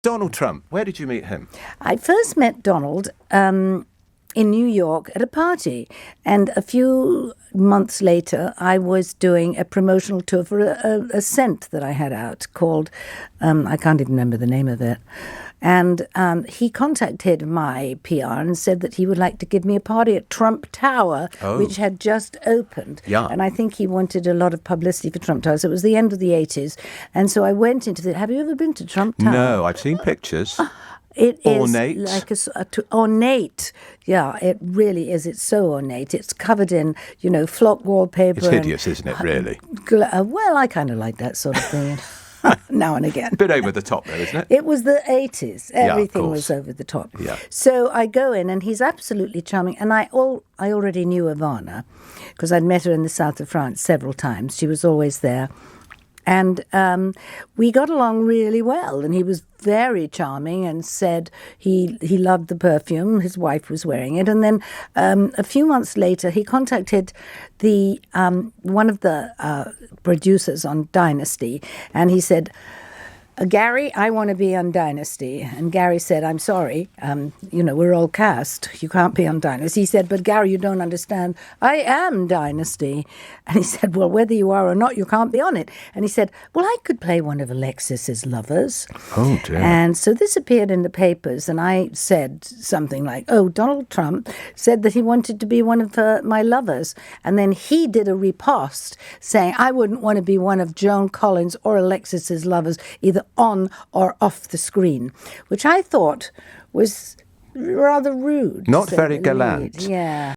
Donald Trump, where did you meet him? I first met Donald in New York at a party, and a few months later I was doing a promotional tour for a scent that I had out called, I can't even remember the name of it, and he contacted my PR and said that he would like to give me a party at Trump Tower, which had just opened. Yeah. And I think he wanted a lot of publicity for Trump Tower. So it was the end of the 80s. And so I went into have you ever been to Trump Tower? No, I've seen pictures. It ornate. is like ornate. Yeah, it really is. It's so ornate. It's covered in, flock wallpaper. It's hideous, isn't it, really? Well, I kind of like that sort of thing. Now and again. Bit over the top, though, isn't it? It was the 80s. Everything was over the top. Yeah. So I go in, and he's absolutely charming. And I already knew Ivana, because I'd met her in the south of France several times. She was always there. And we got along really well, and he was very charming and said he loved the perfume. His wife was wearing it. And then a few months later, he contacted the one of the producers on Dynasty, and he said, Gary, I want to be on Dynasty. And Gary said, I'm sorry, we're all cast. You can't be on Dynasty. He said, but Gary, you don't understand. I am Dynasty. And he said, well, whether you are or not, you can't be on it. And he said, well, I could play one of Alexis's lovers. Oh, dear. And so this appeared in the papers, and I said something like, Donald Trump said that he wanted to be one of my lovers. And then he did a riposte saying, I wouldn't want to be one of Joan Collins or Alexis's lovers, either on or off the screen, which I thought was rather rude. Not very gallant. Yeah.